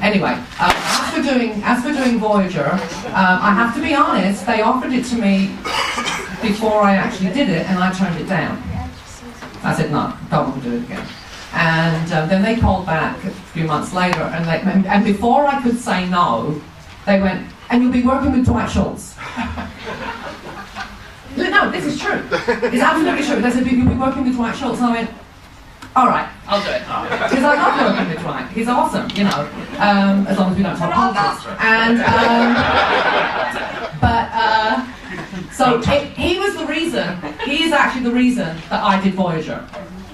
Anyway, as for doing Voyager, I have to be honest, they offered it to me before I actually did it, and I turned it down. I said, no, don't want to do it again. And then they called back a few months later, and before I could say no, they went, and you'll be working with Dwight Shultz. No, this is true. It's absolutely true. They said, you'll be working with Dwight Shultz, and I went, all right, I'll do it. Because I love working with Dwight. He's awesome, you know, as long as we don't talk politics. And, so he was the reason, he is actually the reason that I did Voyager.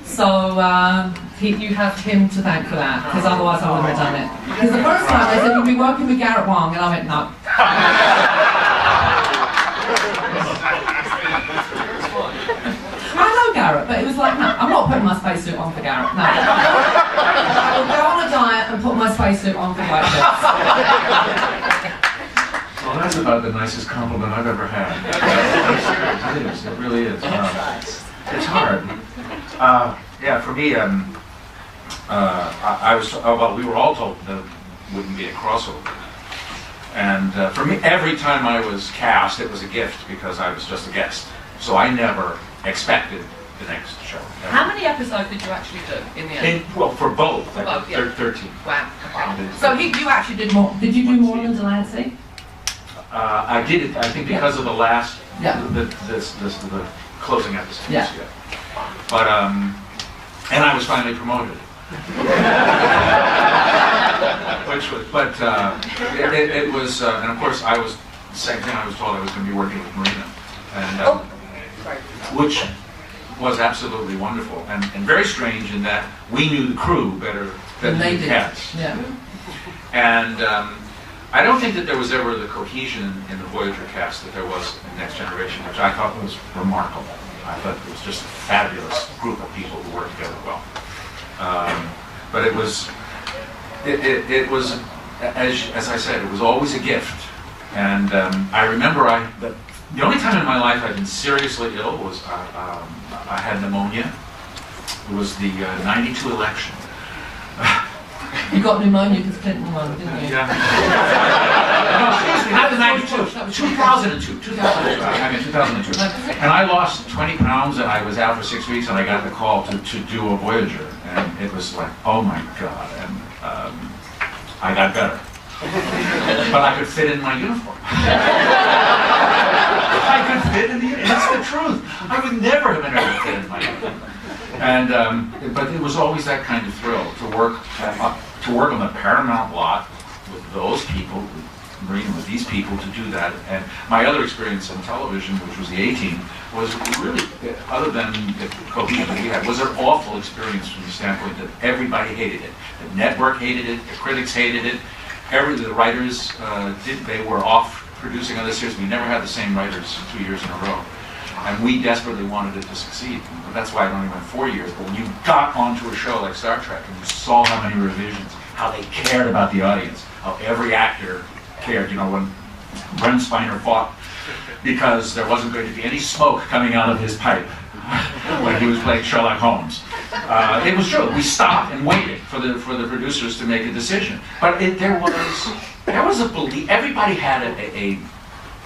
So you have him to thank for that, because otherwise I wouldn't have done it. Because the first time they said, you'll be working with Garrett Wang, and I went, no. I know Garrett, but it was like, no, I'm not putting my spacesuit on for Garrett, no. I will go on a diet and put my spacesuit on for Dwight Shultz. Well, that's about the nicest compliment I've ever had. It is, it really is. It's hard. Yeah, for me, we were all told that it wouldn't be a crossover. And for me, every time I was cast, it was a gift because I was just a guest. So I never expected the next show. Never. How many episodes did you actually do in the end? Well, for both, for both, yeah. 13. Wow. Okay. So you actually did more. Did you do more than Delancey? I did it, I think, because of the last, the closing episode. Yeah. But, and I was finally promoted. It was, and of course, I was, the same thing I was told I was going to be working with Marina. And, which was absolutely wonderful and very strange in that we knew the crew better than the cast. Yeah. And I don't think that there was ever the cohesion in the Voyager cast that there was in Next Generation, which I thought was remarkable. I thought it was just a fabulous group of people who worked together well. But it was, as I said, it was always a gift. And I remember the only time in my life I've been seriously ill was I had pneumonia. It was the '92 election. You got pneumonia because Clinton won, didn't you? Yeah. No, excuse me, not the '92. 2002. 2002. And I lost 20 pounds, and I was out for 6 weeks, and I got the call to do a Voyager, and it was like, oh my God, and I got better. But I could fit in my uniform. I could fit in the uniform. That's the truth. I would never have been able to fit in my uniform. And but it was always that kind of thrill to work on the Paramount lot with those people, Marina, with these people, to do that. And my other experience on television, which was the A-Team, was really, other than the cohesion that we had, was an awful experience from the standpoint that everybody hated it. The network hated it, the critics hated it. The writers they were off producing other series. We never had the same writers 2 years in a row. And we desperately wanted it to succeed. But that's why it only went 4 years. But when you got onto a show like Star Trek and you saw how many revisions, how they cared about the audience, how every actor cared. You know, when Brent Spiner fought because there wasn't going to be any smoke coming out of his pipe when he was playing Sherlock Holmes. It was true. We stopped and waited for the producers to make a decision. But there was a belief. Everybody had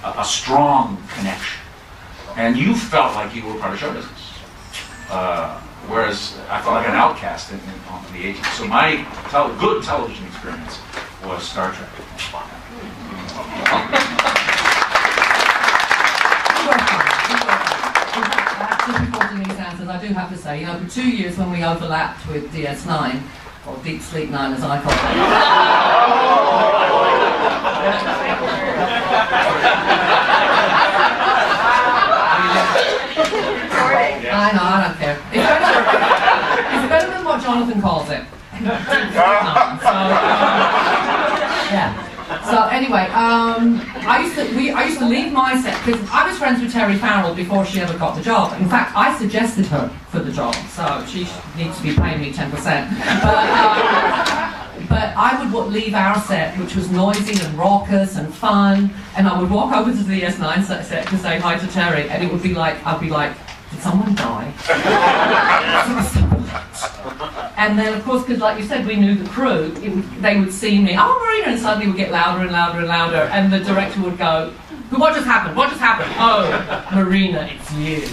a strong connection, and you felt like you were part of show business. Whereas I felt like an outcast on the 80s. So my good television experience was Star Trek. Just before Denise answers, I do have to say, for 2 years when we overlapped with DS9, or Deep Sleep 9 as I call it. I know, I don't care. It's better than what Jonathan calls it. Yeah. So anyway, I used to leave my set because I was friends with Terry Farrell before she ever got the job. In fact, I suggested her for the job, so she needs to be paying me 10%. But I would leave our set, which was noisy and raucous and fun, and I would walk over to the DS9 set to say hi to Terry, and it would be like, I'd be like, did someone die? And then, of course, because like you said, we knew the crew, they would see me, oh, Marina, and suddenly it would get louder and louder and louder, and the director would go, what just happened? What just happened? Oh, Marina, it's you.